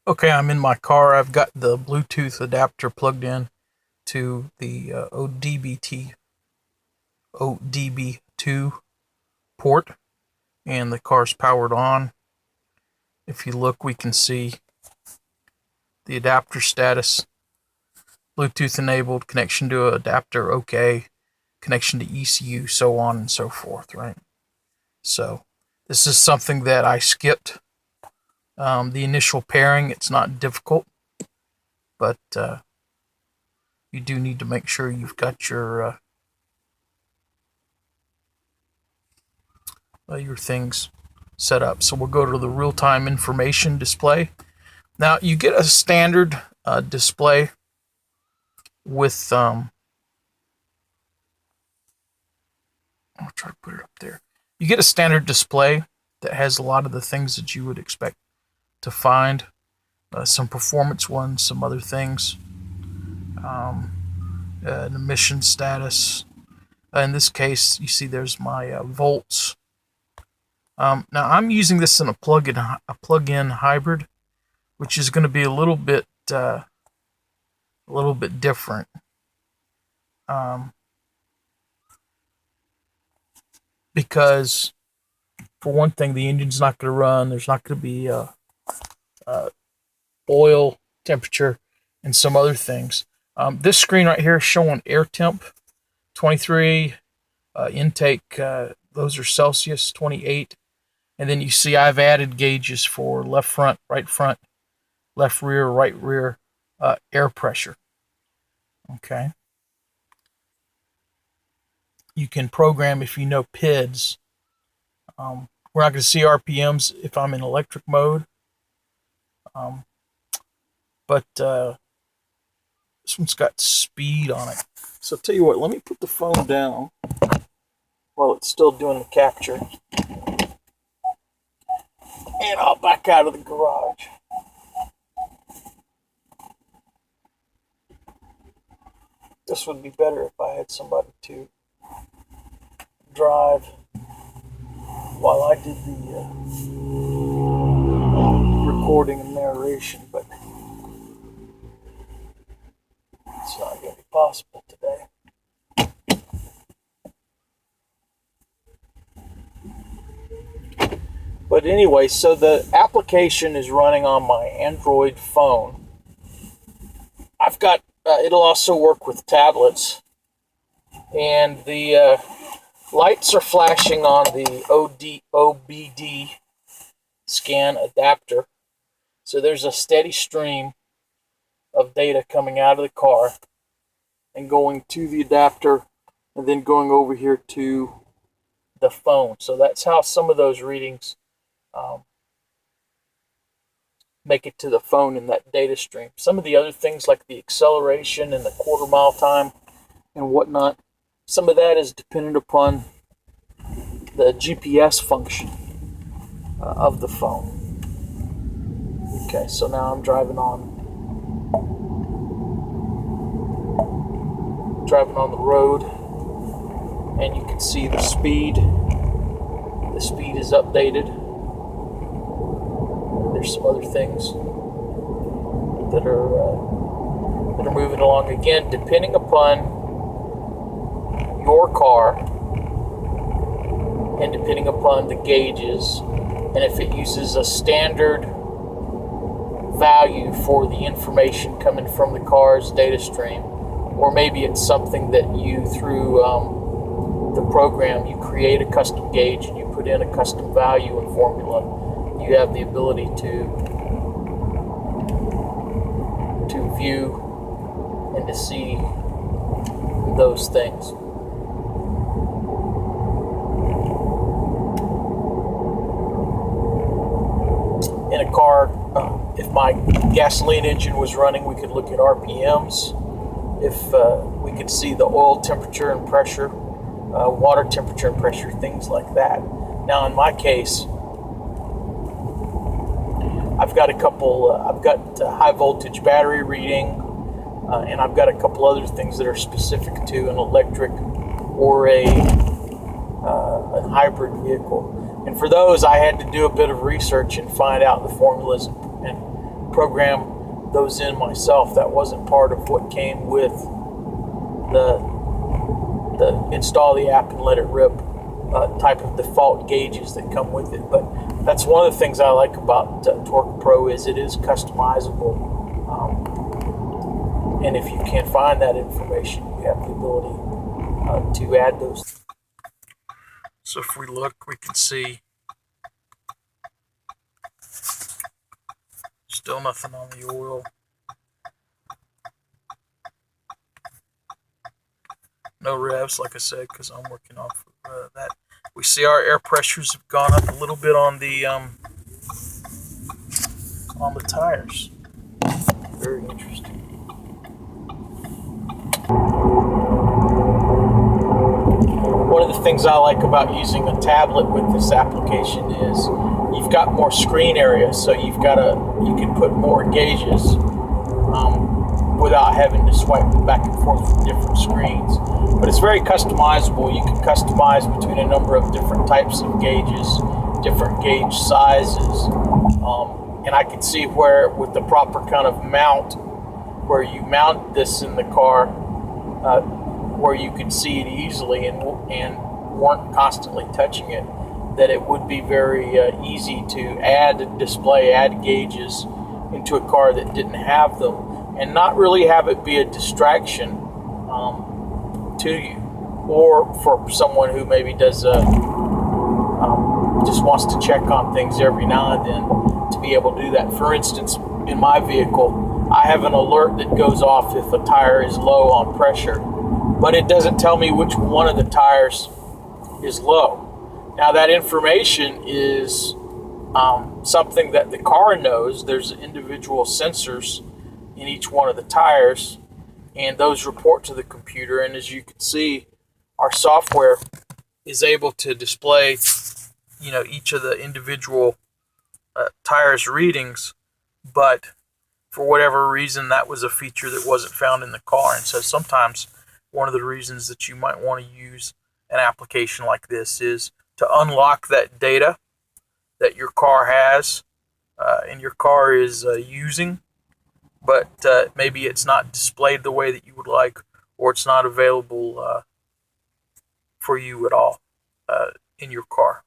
Okay, I'm in my car. I've got the Bluetooth adapter plugged in to the ODB2 port, and the car's powered on. If you look, we can see the adapter status: Bluetooth enabled, connection to adapter okay, connection to ECU, so on and so forth, right? So this is something that I skipped. The initial pairing, it's not difficult, but you do need to make sure you've got your things set up. So we'll go to the real-time information display. Now you get a standard display with I'll try to put it up there. You get a standard display that has a lot of the things that you would expect to find. Some performance ones, some other things. An emission status. In this case, you see there's my volts. Now I'm using this in a plug-in hybrid, which is going to be a little bit different. Because for one thing, the engine's not going to run. There's not going to be oil temperature and some other things. This screen right here is showing air temp 23, intake, those are Celsius 28. And then you see I've added gauges for left front, left rear, right rear, air pressure. Okay. You can program, if you know PIDs. We're not going to see RPMs if I'm in electric mode. But this one's got speed on it. So I'll tell you what, let me put the phone down while it's still doing the capture. And I'll back out of the garage. This would be better if I had somebody to drive while I did the recording and narration, but it's not going to be possible today. But anyway, so the application is running on my Android phone. I've got, it'll also work with tablets. And the lights are flashing on the OBD scan adapter. So there's a steady stream of data coming out of the car and going to the adapter and then going over here to the phone. So that's how some of those readings make it to the phone in that data stream. Some of the other things like the acceleration and the quarter mile time and whatnot, some of that is dependent upon the GPS function of the phone. Okay, so now I'm driving on the road, and you can see the speed. The speed is updated. There's some other things that are moving along. Again, depending upon your car and depending upon the gauges, and if it uses a standard value for the information coming from the car's data stream, or maybe it's something that you, through the program, you create a custom gauge and you put in a custom value and formula. You have the ability to view and to see those things. In a car, if my gasoline engine was running, we could look at RPMs. If we could see the oil temperature and pressure, water temperature and pressure, things like that. Now, in my case, I've got high voltage battery reading, and I've got a couple other things that are specific to an electric or a hybrid vehicle. And for those, I had to do a bit of research and find out the formulas and program those in myself. That wasn't part of what came with the install the app and let it rip type of default gauges that come with it. But that's one of the things I like about Torque Pro is it is customizable. And if you can't find that information, you have the ability to add those. So if we look, we can see still nothing on the oil. No revs, like I said, because I'm working off of that. We see our air pressures have gone up a little bit on the tires. Very interesting. One of the things I like about using a tablet with this application is you've got more screen area, so you can put more gauges without having to swipe back and forth from different screens. But it's very customizable. You can customize between a number of different types of gauges, different gauge sizes, and I can see where with the proper kind of mount, where you mount this in the car, where you could see it easily and weren't constantly touching it, that it would be very easy to add gauges into a car that didn't have them, and not really have it be a distraction to you, or for someone who maybe does just wants to check on things every now and then, to be able to do that. For instance, in my vehicle, I have an alert that goes off if a tire is low on pressure, but it doesn't tell me which one of the tires is low. Now that information is something that the car knows. There's individual sensors in each one of the tires, and those report to the computer. And as you can see, our software is able to display, each of the individual tires readings, but for whatever reason, that was a feature that wasn't found in the car. And so sometimes one of the reasons that you might want to use an application like this is to unlock that data that your car has and your car is using, but maybe it's not displayed the way that you would like, or it's not available for you at all in your car.